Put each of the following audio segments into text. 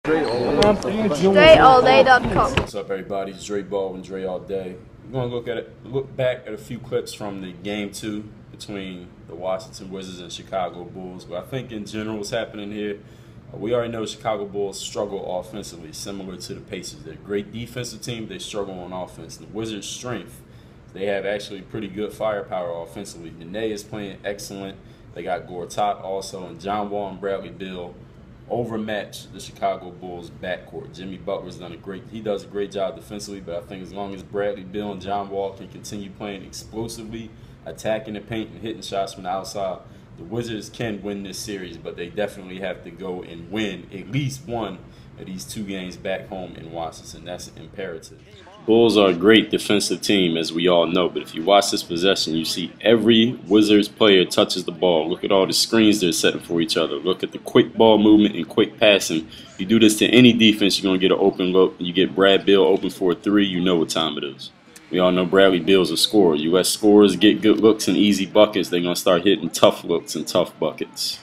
DreAllDay.com. What's up, everybody? It's Dre Baldwin, Dre All Day. We're gonna look back at a few clips from the Game 2 between the Washington Wizards and Chicago Bulls. But I think in general, what's happening here, we already know the Chicago Bulls struggle offensively, similar to the Pacers. They're a great defensive team, they struggle on offense. The Wizards' strength, they have actually pretty good firepower offensively. Nene is playing excellent. They got Gortat also, and John Wall and Bradley Beal overmatch the Chicago Bulls backcourt. Jimmy Butler's he does a great job defensively, but I think as long as Bradley Beal and John Wall can continue playing explosively, attacking the paint and hitting shots from the outside, the Wizards can win this series, but they definitely have to go and win at least one of these 2 games back home in Washington. That's imperative. Bulls are a great defensive team, as we all know, but if you watch this possession, you see every Wizards player touches the ball. Look at all the screens they're setting for each other. Look at the quick ball movement and quick passing. You do this to any defense, you're going to get an open look. You get Brad Beal open for a 3, you know what time it is. We all know Bradley Beal's a scorer. You let scorers get good looks and easy buckets, they're going to start hitting tough looks and tough buckets.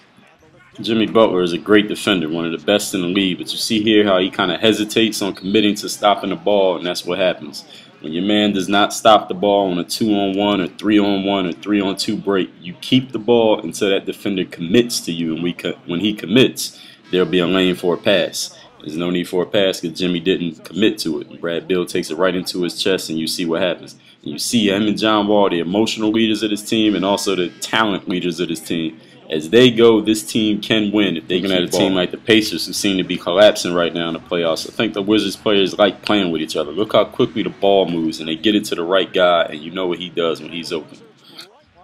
Jimmy Butler is a great defender, one of the best in the league, but you see here how he kind of hesitates on committing to stopping the ball, and that's what happens. When your man does not stop the ball on a 2-on-1 or 3-on-1 or 3-on-2 break, you keep the ball until that defender commits to you, and when he commits, there'll be a lane for a pass. There's no need for a pass because Jimmy didn't commit to it. Brad Beal takes it right into his chest, and you see what happens. And you see him and John Wall, the emotional leaders of this team and also the talent leaders of this team. As they go, this team can win if they can have a team like the Pacers, who seem to be collapsing right now in the playoffs. I think the Wizards players like playing with each other. Look how quickly the ball moves, and they get it to the right guy, and you know what he does when he's open.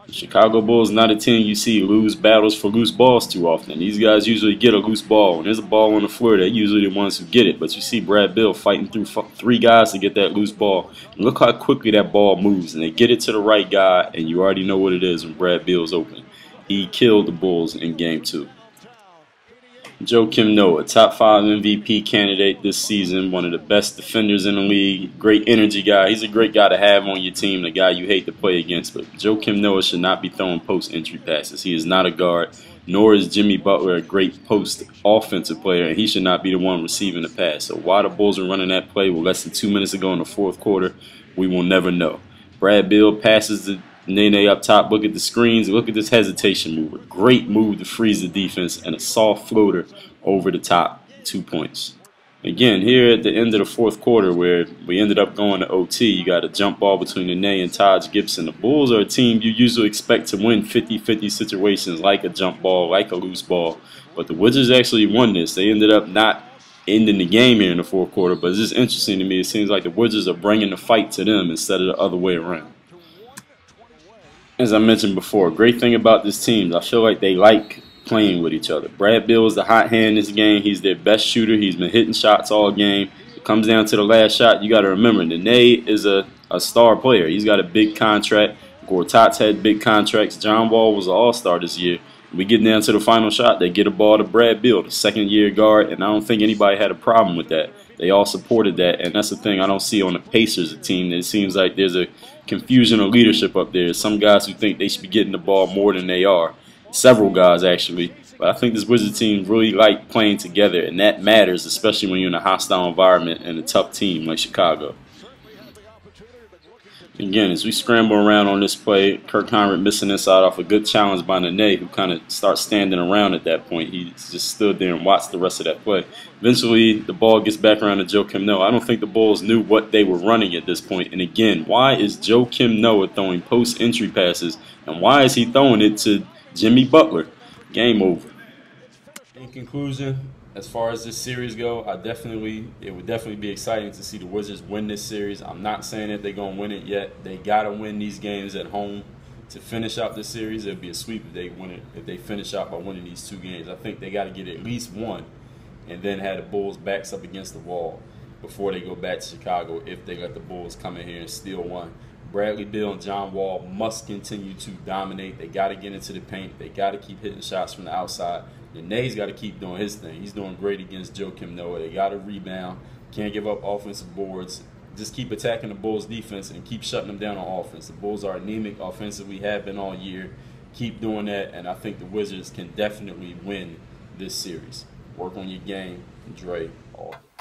The Chicago Bulls not a team you see lose battles for loose balls too often. These guys usually get a loose ball. When there's a ball on the floor, they're usually the ones who get it. But you see Brad Beal fighting through 3 guys to get that loose ball. And look how quickly that ball moves, and they get it to the right guy, and you already know what it is when Brad Beal's open. He killed the Bulls in Game 2. Joakim Noah, top 5 MVP candidate this season, one of the best defenders in the league, great energy guy. He's a great guy to have on your team, the guy you hate to play against. But Joakim Noah should not be throwing post-entry passes. He is not a guard, nor is Jimmy Butler a great post-offensive player, and he should not be the one receiving the pass. So why the Bulls are running that play with less than 2 minutes to go in the 4th quarter, we will never know. Brad Beal passes the Nene up top. Look at the screens. Look at this hesitation move. A great move to freeze the defense and a soft floater over the top. 2 points. Again, here at the end of the 4th quarter, where we ended up going to OT, you got a jump ball between Nene and Taj Gibson. The Bulls are a team you usually expect to win 50-50 situations, like a jump ball, like a loose ball. But the Wizards actually won this. They ended up not ending the game here in the 4th quarter. But it's just interesting to me. It seems like the Wizards are bringing the fight to them instead of the other way around. As I mentioned before, great thing about this team, I feel like they like playing with each other. Brad Beal is the hot hand in this game. He's their best shooter. He's been hitting shots all game. It comes down to the last shot. You got to remember, Nene is a star player. He's got a big contract. Gortat's had big contracts. John Wall was an all-star this year. We get down to the final shot. They get a ball to Brad Beal, the 2nd-year guard, and I don't think anybody had a problem with that. They all supported that, and that's the thing I don't see on the Pacers, a team. It seems like there's a confusion of leadership up there. Some guys who think they should be getting the ball more than they are. Several guys, actually. But I think this Wizards team really like playing together, and that matters, especially when you're in a hostile environment and a tough team like Chicago. Again, as we scramble around on this play, Kirk Hinrich missing inside off a good challenge by Nene, who kind of starts standing around at that point. He just stood there and watched the rest of that play. Eventually, the ball gets back around to Joakim Noah. I don't think the Bulls knew what they were running at this point. And again, why is Joakim Noah throwing post-entry passes, and why is he throwing it to Jimmy Butler? Game over. In conclusion, as far as this series go, it would definitely be exciting to see the Wizards win this series. I'm not saying that they're going to win it yet. They got to win these games at home to finish out this series. It would be a sweep if they win it, if they finish out by winning these 2 games. I think they got to get at least one and then have the Bulls backs up against the wall before they go back to Chicago if they let the Bulls come in here and steal one. Bradley Beal and John Wall must continue to dominate. They got to get into the paint. They got to keep hitting shots from the outside. Nene's got to keep doing his thing. He's doing great against Joakim Noah. They got to rebound. Can't give up offensive boards. Just keep attacking the Bulls' defense and keep shutting them down on offense. The Bulls are anemic offensively, have been all year. Keep doing that, and I think the Wizards can definitely win this series. Work on your game. Dre all day.